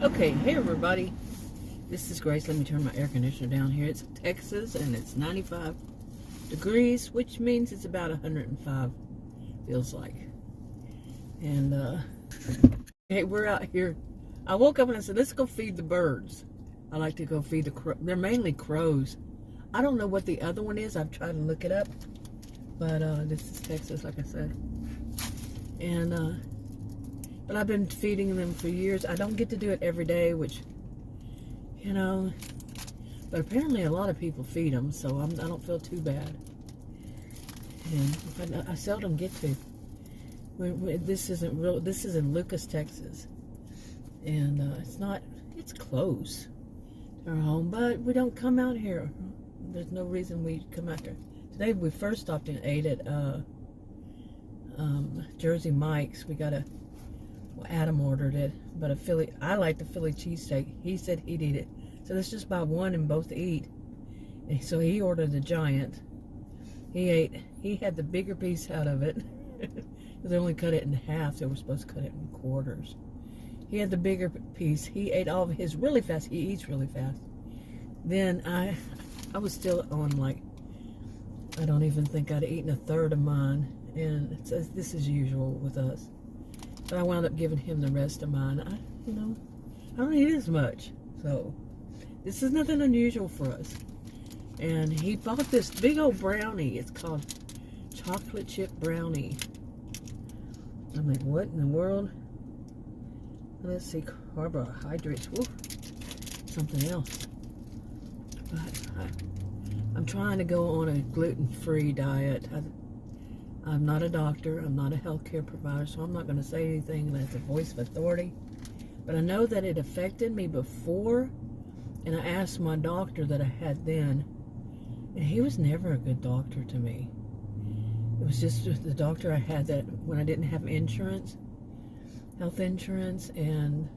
Okay, hey everybody. This is Grace. Let me turn my air conditioner down here. It's Texas and it's 95 degrees, which means it's about 105, feels like. And hey, we're out here. I woke up and I said, let's go feed the birds. I like to go feed the crows. They're mainly crows. I don't know what the other one is. I've tried to look it up, but this is Texas, like I said. And but I've been feeding them for years. I don't get to do it every day, which, you know, but apparently a lot of people feed them, so I don't feel too bad. And I seldom get to. This isn't real. This is in Lucas, Texas, and it's close to our home, but we don't come out here. There's no reason we come out here. Today we first stopped and ate at Jersey Mike's. Adam ordered it, but I like the Philly cheesesteak. He said he'd eat it. So let's just buy one and both eat. And so he ordered the giant. He had the bigger piece out of it. They only cut it in half. They were supposed to cut it in quarters. He had the bigger piece. He ate all of his really fast. He eats really fast. Then I was still on, like, I don't even think I'd eaten a third of mine. And this is usual with us. But I wound up giving him the rest of mine. I don't eat as much. So, this is nothing unusual for us. And he bought this big old brownie. It's called chocolate chip brownie. I'm like, what in the world? Let's see, carbohydrates. Woo, something else. But I'm trying to go on a gluten-free diet. I'm not a doctor, I'm not a healthcare provider, so I'm not going to say anything that's a voice of authority. But I know that it affected me before, and I asked my doctor that I had then, and he was never a good doctor to me. It was just the doctor I had that when I didn't have insurance, health insurance, and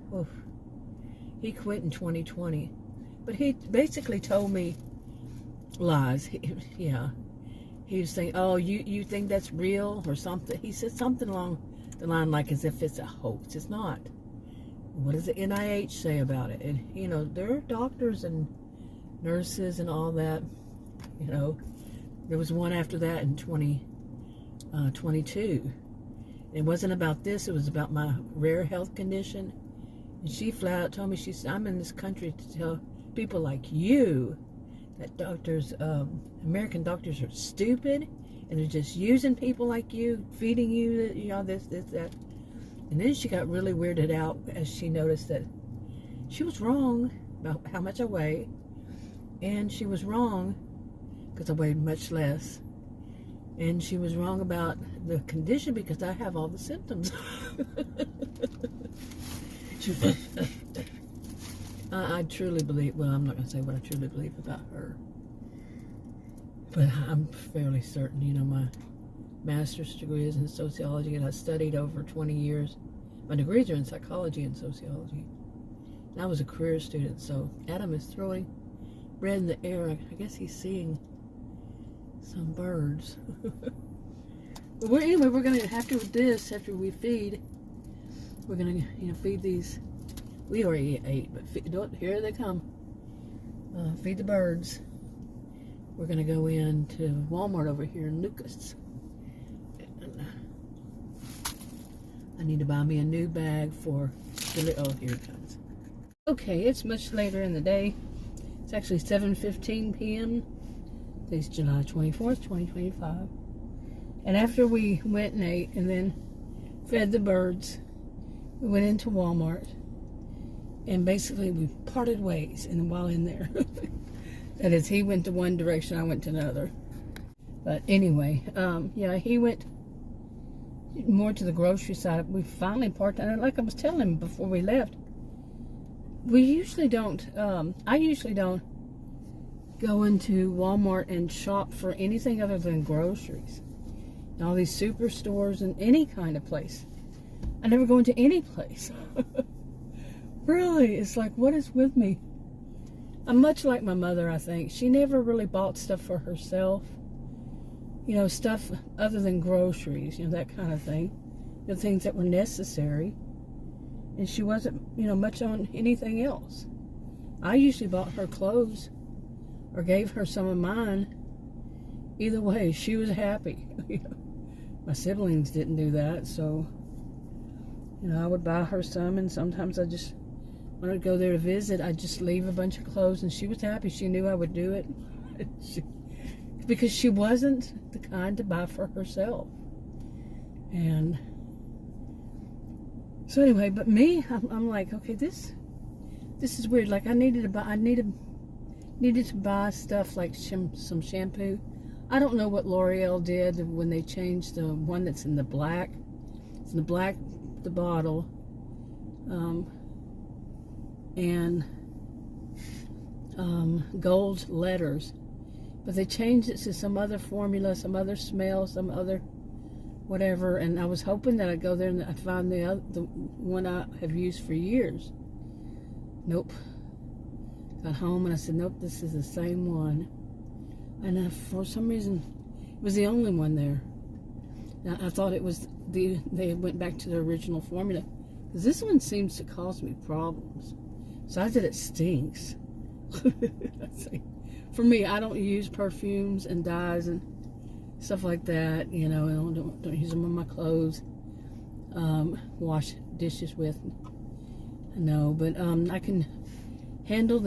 he quit in 2020. But he basically told me lies. He was saying, oh, you think that's real or something? He said something along the line like as if it's a hoax. It's not. What does the NIH say about it? And, there are doctors and nurses and all that. There was one after that in 2022. It wasn't about this. It was about my rare health condition. And she flat out told me, she said, I'm in this country to tell people like you that American doctors are stupid, and they're just using people like you, feeding you, this, that. And then she got really weirded out as she noticed that she was wrong about how much I weigh, and she was wrong because I weighed much less, and she was wrong about the condition because I have all the symptoms. I truly believe, well, I'm not going to say what I truly believe about her, but I'm fairly certain. My master's degree is in sociology, and I studied over 20 years. My degrees are in psychology and sociology. And I was a career student, so Adam is throwing bread in the air. I guess he's seeing some birds. But anyway, we're going to, after we feed, we're going to, feed these. We already ate, but here they come. Feed the birds. We're going to go into Walmart over here in Lucas. And I need to buy me a new bag for... Oh, here it comes. Okay, it's much later in the day. It's actually 7:15 p.m. Today's July 24th, 2025. And after we went and ate and then fed the birds, we went into Walmart. And basically, we parted ways, and while in there, that is, he went to one direction, I went to another. But anyway, he went more to the grocery side. We finally parked, and like I was telling him before we left, we usually don't. I usually don't go into Walmart and shop for anything other than groceries. And all these superstores and any kind of place. I never go into any place. Really, it's like, what is with me? I'm much like my mother, I think. She never really bought stuff for herself. Stuff other than groceries, that kind of thing. The things that were necessary. and she wasn't, much on anything else. I usually bought her clothes or gave her some of mine. Either way, she was happy. My siblings didn't do that, so I would buy her some, and sometimes when I'd go there to visit, I'd just leave a bunch of clothes, and she was happy. She knew I would do it. Because she wasn't the kind to buy for herself. And so anyway, but me, I'm like, okay, this is weird. Like I needed to buy stuff like some shampoo. I don't know what L'Oreal did when they changed the one that's in the black. It's in the black, the bottle, and gold letters. But they changed it to some other formula, some other smell, some other whatever. And I was hoping that I'd go there and I'd find the one I have used for years. Nope. Got home and I said, nope, this is the same one. And for some reason, it was the only one there. Now, I thought it was they went back to the original formula. Because this one seems to cause me problems. Besides that it stinks. For me, I don't use perfumes and dyes and stuff like that. I don't use them on my clothes. Wash dishes with. No, but I can handle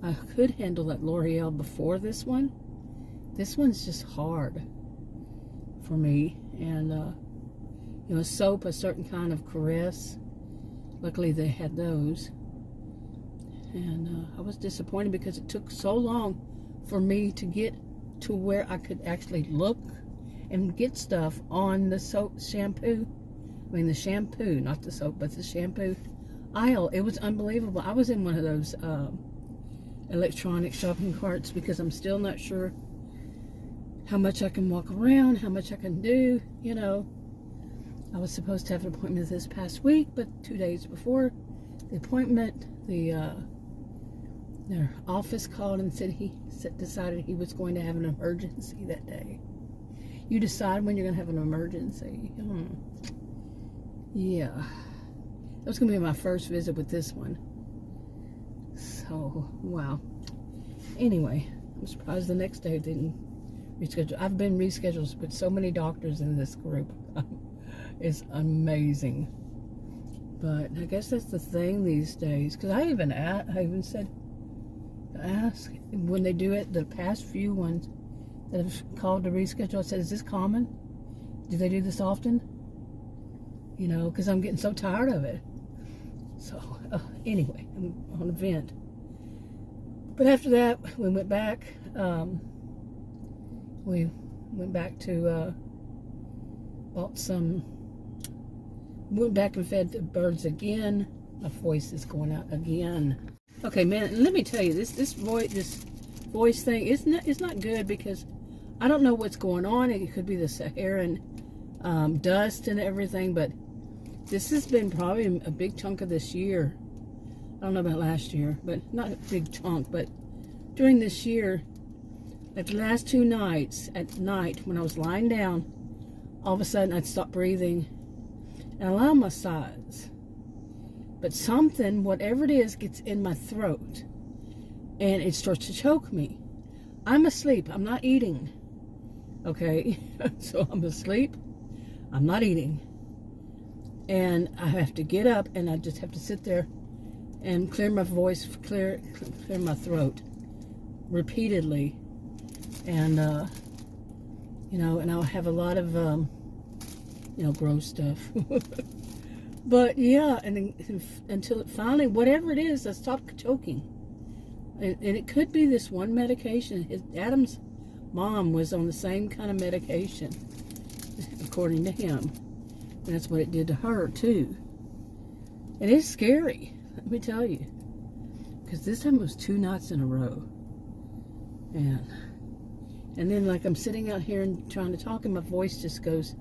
I could handle that L'Oreal before this one. This one's just hard for me. And, soap, a certain kind of Caress. Luckily, they had those. And I was disappointed because it took so long for me to get to where I could actually look and get stuff on the shampoo, not the soap, but the shampoo aisle. It was unbelievable. I was in one of those electronic shopping carts because I'm still not sure how much I can walk around, how much I can do. I was supposed to have an appointment this past week, but 2 days before the appointment, their office called and said he decided he was going to have an emergency that day. You decide when you're going to have an emergency. Yeah. That was going to be my first visit with this one. So, wow. Anyway, I'm surprised the next day it didn't reschedule. I've been rescheduled with so many doctors in this group. It's amazing. But I guess that's the thing these days. Because I even said, ask when they do it, the past few ones that have called to reschedule, I said, is this common? Do they do this often? Because I'm getting so tired of it. So, anyway, I'm on a vent. But after that, we went back. We went back to bought some. Went back and fed the birds again. My voice is going out again. Okay, man. Let me tell you, this voice thing it's not good because I don't know what's going on. It could be the Saharan dust and everything, but this has been probably a big chunk of this year. I don't know about last year, but not a big chunk. But during this year, like the last 2 nights, at night when I was lying down, all of a sudden I'd stop breathing and I lie on my sides. But something, whatever it is, gets in my throat and it starts to choke me. I'm asleep. I'm not eating. Okay? So I'm asleep. I'm not eating. And I have to get up and I just have to sit there and clear my voice, clear my throat repeatedly. And, and I'll have a lot of, gross stuff. But yeah, and until it finally, whatever it is, I stopped choking. And it could be this one medication. Adam's mom was on the same kind of medication, according to him. And that's what it did to her, too. And it's scary, let me tell you. Because this time it was 2 nights in a row. And then, like, I'm sitting out here and trying to talk, and my voice just goes,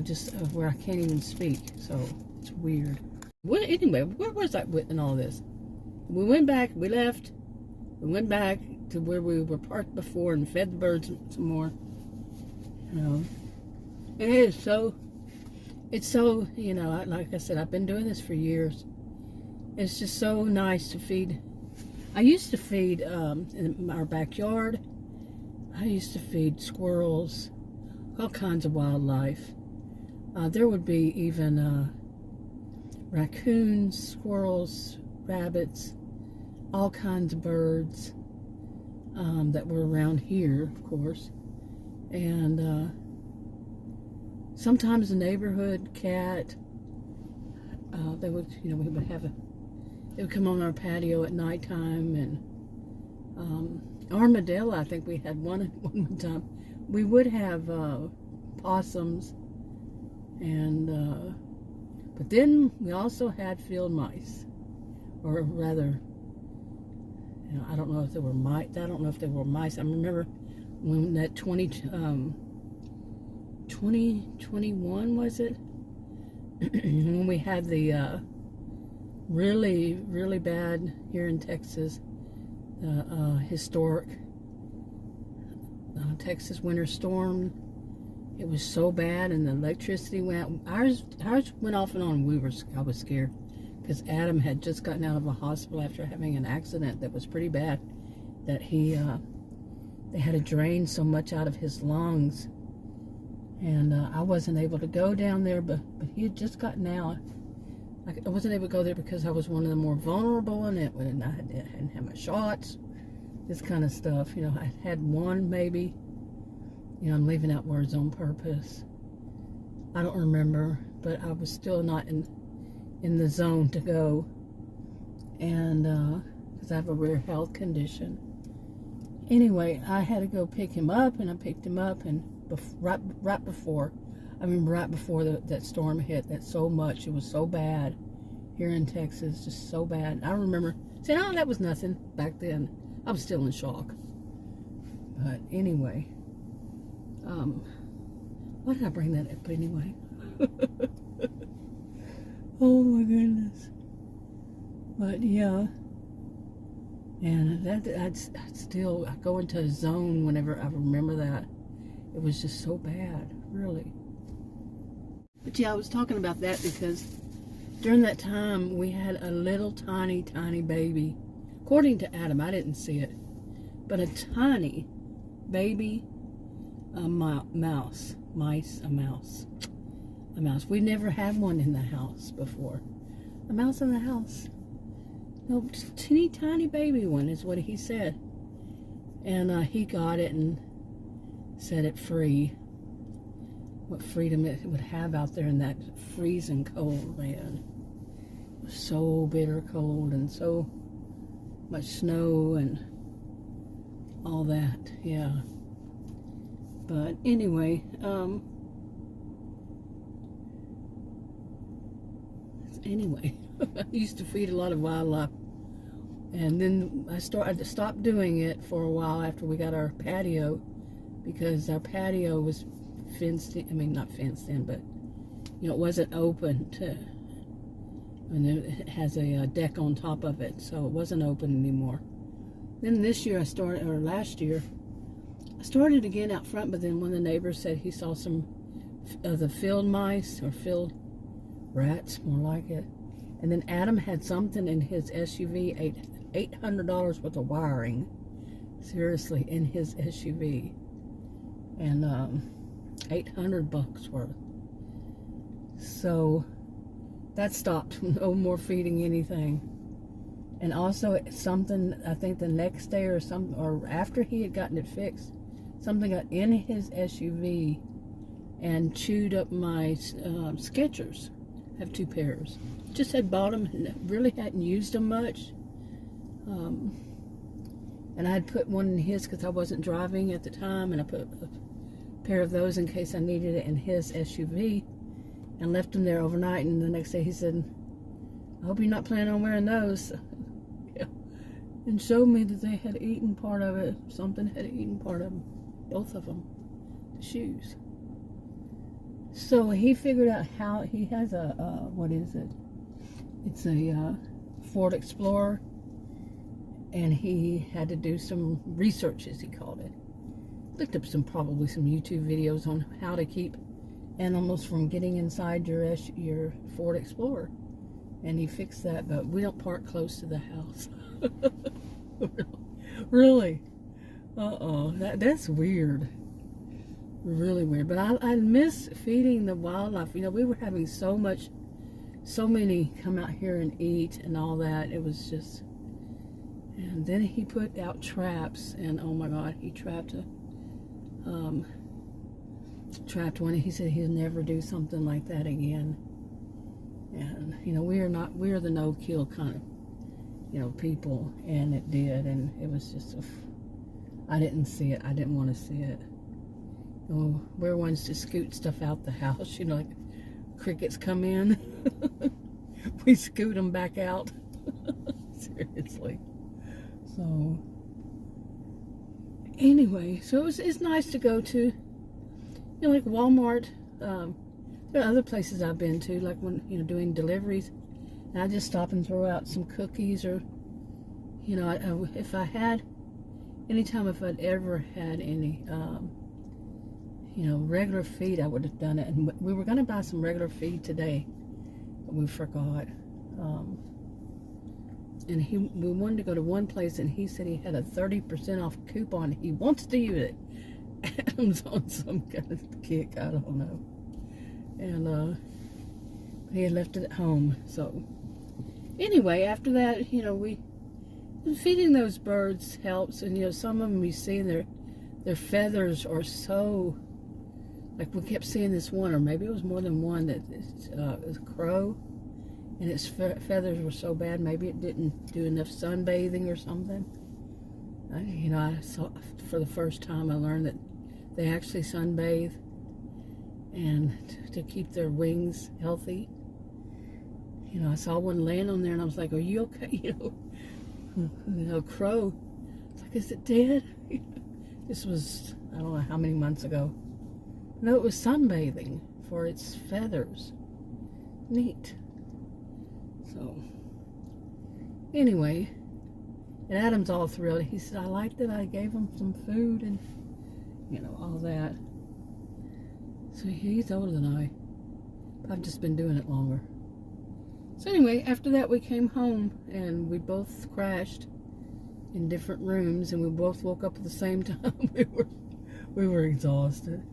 just where I can't even speak. So, it's weird. Anyway, where was I in all this? We went back, we left. We went back to where we were parked before and fed the birds some more. And it it's so, like I said, I've been doing this for years. It's just so nice to feed. I used to feed in our backyard. I used to feed squirrels, all kinds of wildlife. There would be even raccoons, squirrels, rabbits, all kinds of birds that were around here, of course. And sometimes the neighborhood cat, they would, we would have they would come on our patio at nighttime, and armadillo, I think we had one at one time. We would have possums, and but then we also had field mice, or rather, I don't know if they were mice. I don't know if they were mice. I remember when that 2021 was it? When we had the really, really bad here in Texas, historic Texas winter storm. It was so bad, and the electricity went. Ours went off and on. I was scared because Adam had just gotten out of a hospital after having an accident that was pretty bad. That they had to drain so much out of his lungs, and I wasn't able to go down there. But he had just gotten out. I wasn't able to go there because I was one of the more vulnerable in it, and I hadn't had my shots, this kind of stuff. I had one maybe. I'm leaving out words on purpose. I don't remember, but I was still not in the zone to go, and because I have a rare health condition. Anyway, I had to go pick him up, and I picked him up, and right before that storm hit, that so much, it was so bad here in Texas, just so bad. I remember saying, "Oh, that was nothing." Back then, I was still in shock. But anyway, why did I bring that up anyway? Oh my goodness. But yeah, and I go into a zone whenever I remember that. It was just so bad, really. But yeah, I was talking about that because during that time we had a little tiny baby. According to Adam, I didn't see it, but a tiny baby mouse. We never had one in the house before. A mouse in the house. No, just teeny tiny baby one is what he said. And he got it and set it free. What freedom it would have out there in that freezing cold, man. It was so bitter cold and so much snow and all that, yeah. But anyway, I used to feed a lot of wildlife, and then I stopped doing it for a while after we got our patio, because our patio was fenced in. I mean, not fenced in, but it wasn't open and it has a deck on top of it, so it wasn't open anymore. Then last year I started again out front, but then one of the neighbors said he saw some of the field mice, or field rats, more like it. And then Adam had something in his SUV, $800 worth of wiring, seriously, in his SUV, and $800 worth. So that stopped. No more feeding anything. And also something, I think the next day or after he had gotten it fixed, something got in his SUV and chewed up my Skechers. I have 2 pairs. Just had bought them and really hadn't used them much. And I had put one in his because I wasn't driving at the time, and I put a pair of those in case I needed it in his SUV, and left them there overnight. And the next day he said, "I hope you're not planning on wearing those." Yeah. And showed me that they had eaten part of it. Something had eaten part of them. Both of them. The shoes. So he figured out how, he has a, what is it? It's a Ford Explorer. And he had to do some research, as he called it. Looked up probably some YouTube videos on how to keep animals from getting inside your Ford Explorer. And he fixed that, but we don't park close to the house. Really. That's weird. Really weird. But I miss feeding the wildlife. You know, we were having so many come out here and eat and all that. It was just, and then he put out traps, and oh my God, he trapped one. He said he'd never do something like that again. And you know, we are the no-kill kind of, you know, people, and it did, and it was just I didn't see it. I didn't want to see it. You know, we're ones to scoot stuff out the house, you know, like crickets come in. We scoot them back out. Seriously. So anyway, so it's nice to go to, you know, like Walmart. There are other places I've been to, like when, you know, doing deliveries, and I just stop and throw out some cookies, or, you know, anytime if I'd ever had any, you know, regular feed, I would have done it. And we were going to buy some regular feed today, but we forgot. And we wanted to go to one place, and he said he had a 30% off coupon. He wants to use it. Adam's on some kind of kick, I don't know. And he had left it at home. So anyway, after that, you know, feeding those birds helps. And you know, some of them you see their feathers are so, like we kept seeing this one, or maybe it was more than one, that it was a crow, and its feathers were so bad, maybe it didn't do enough sunbathing or something. You know, I saw, for the first time, I learned that they actually sunbathe, and to keep their wings healthy. You know, I saw one laying on there, and I was like, "Are you okay?" You know, crow. It's like, is it dead? This was, I don't know how many months ago. No, it was sunbathing for its feathers. Neat. So, anyway, and Adam's all thrilled. He said, I liked that I gave him some food and, you know, all that. So he's older than I. I've just been doing it longer. So anyway, after that we came home, and we both crashed in different rooms, and we both woke up at the same time. we were exhausted.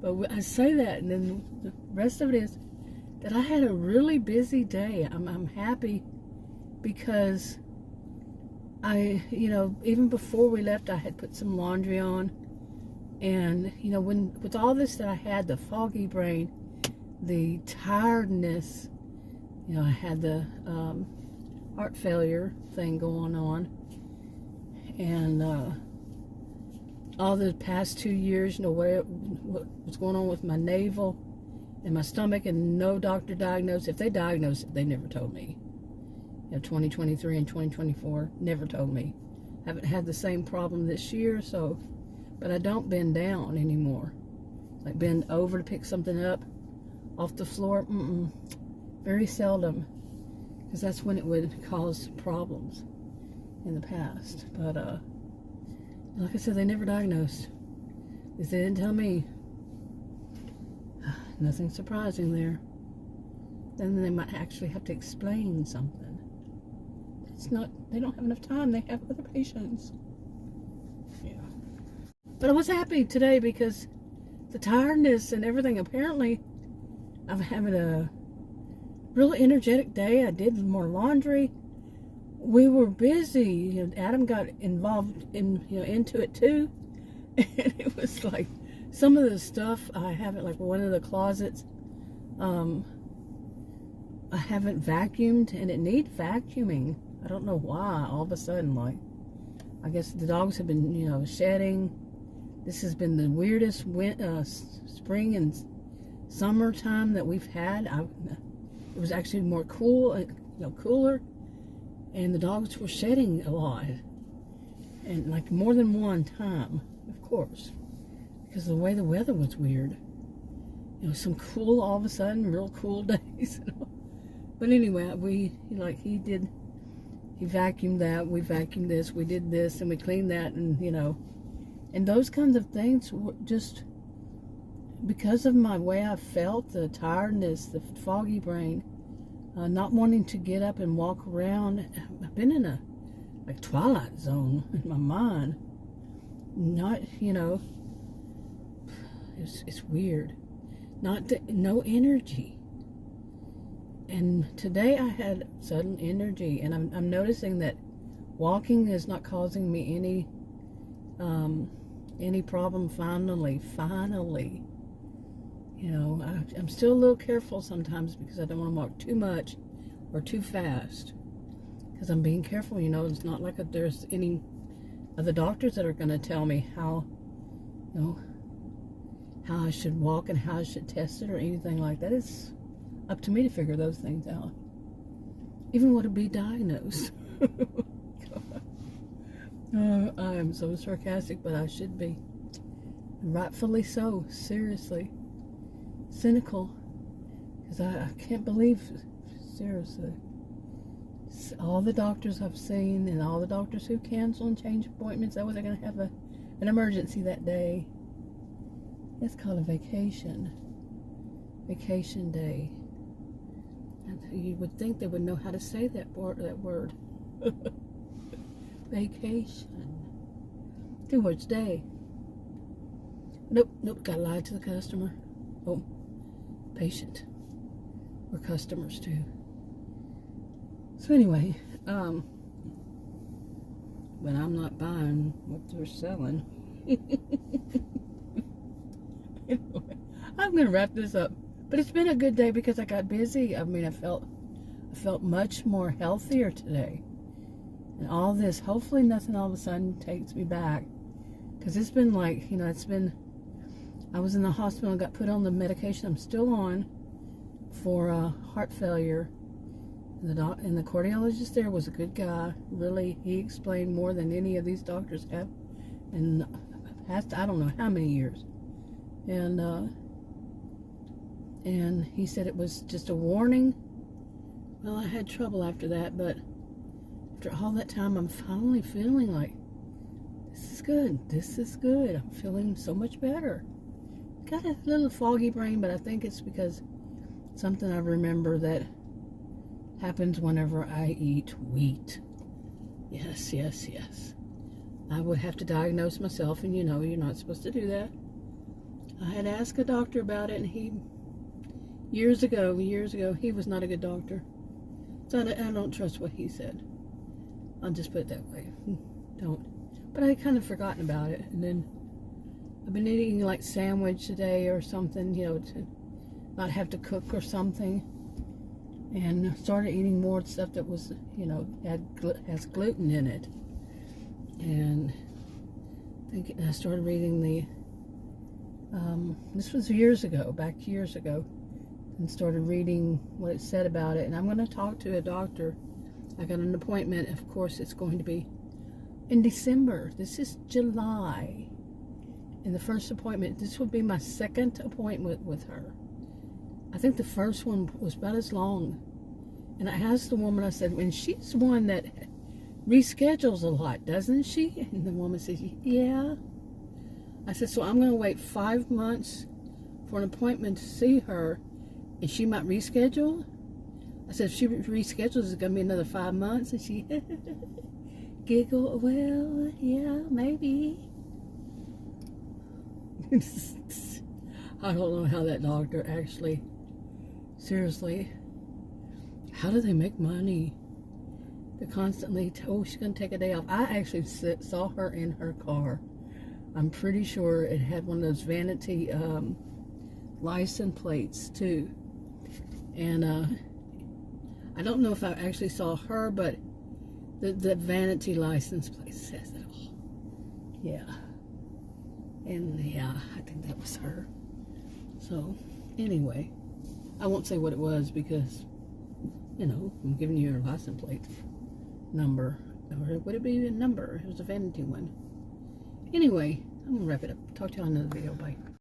But I say that, and then the rest of it is that I had a really busy day. I'm happy because you know, even before we left, I had put some laundry on, and you know, with all this that I had, the foggy brain, the tiredness, you know, I had the heart failure thing going on, and all the past 2 years, you know, what was going on with my navel and my stomach, and no doctor diagnosed. If they diagnosed it, they never told me. You know, 2023 and 2024 never told me. Haven't had the same problem this year, so, but I don't bend down anymore. Like bend over to pick something up off the floor, very seldom, because that's when it would cause problems in the past. But like I said, they never diagnosed. They didn't tell me. Nothing surprising there. Then they might actually have to explain something. It's not, they don't have enough time. They have other patients. Yeah. But I was happy today because the tiredness and everything, apparently I'm having a really energetic day. I did more laundry. We were busy. You know, Adam got involved into it too. And it was like some of the stuff I haven't, like one of the closets, I haven't vacuumed, and it needs vacuuming. I don't know why all of a sudden, like, I guess the dogs have been, you know, shedding. This has been the weirdest spring and summertime that we've had. It was actually more cool, you know, cooler, and the dogs were shedding a lot, and like more than one time, of course, because the way the weather was weird. You know, some cool all of a sudden, real cool days. You know? But anyway, he vacuumed that, we vacuumed this, we did this, and we cleaned that, and you know, and those kinds of things were just because of my way I felt, the tiredness, the foggy brain, not wanting to get up and walk around, I've been in a like twilight zone in my mind. Not, it's weird. No energy. And today I had sudden energy, and I'm noticing that walking is not causing me any problem. Finally, I'm still a little careful sometimes because I don't want to walk too much or too fast, because I'm being careful. It's not like there's any of the doctors that are going to tell me how I should walk and how I should test it or anything like that. It's up to me to figure those things out, even what to be diagnosed. I am so sarcastic, but I should be. Rightfully so. Seriously. Cynical. Because I can't believe, seriously, all the doctors I've seen and all the doctors who cancel and change appointments, that way they're going to have an emergency that day. It's called a vacation. Vacation day. And you would think they would know how to say that word. Vacation. 2 words, day. Nope, gotta lie to the customer. Oh, patient. We're customers too. So anyway, when I'm not buying what they're selling. Anyway, I'm gonna wrap this up. But it's been a good day because I got busy. I mean, I felt much more healthier today. And all this, hopefully nothing all of a sudden takes me back. Because it's been like, I was in the hospital and got put on the medication I'm still on for heart failure. And the cardiologist there was a good guy. Really, he explained more than any of these doctors have. And I don't know how many years. And he said it was just a warning. Well, I had trouble after that, but after all that time, I'm finally feeling like, this is good. I'm feeling so much better. Got a little foggy brain, but I think it's because something I remember that happens whenever I eat wheat. Yes. I would have to diagnose myself, and you're not supposed to do that. I had asked a doctor about it, and he, years ago, he was not a good doctor. So I don't trust what he said. I'll just put it that way. Don't. But I kind of forgotten about it. And then I've been eating like sandwich today or something, to not have to cook or something. And started eating more stuff that was, has gluten in it. And I started reading this was back years ago, and started reading what it said about it. And I'm going to talk to a doctor. I got an appointment. Of course, it's going to be in December. This is July. And the first appointment, this will be my second appointment with her. I think the first one was about as long. And I asked the woman, I said, and she's one that reschedules a lot, doesn't she? And the woman says, yeah. I said, so I'm going to wait 5 months for an appointment to see her, and she might reschedule? I said, if she reschedules, it's going to be another 5 months. And she giggled, well, yeah, maybe. I don't know how that doctor actually, seriously, how do they make money? They're constantly, she's going to take a day off. I actually saw her in her car. I'm pretty sure it had one of those vanity license plates too. And I don't know if I actually saw her, but the vanity license plate says it all. Yeah. And yeah, I think that was her. So anyway, I won't say what it was because, I'm giving you your license plate number. Or would it be a number? It was a vanity one. Anyway, I'm going to wrap it up. Talk to you on another video. Bye.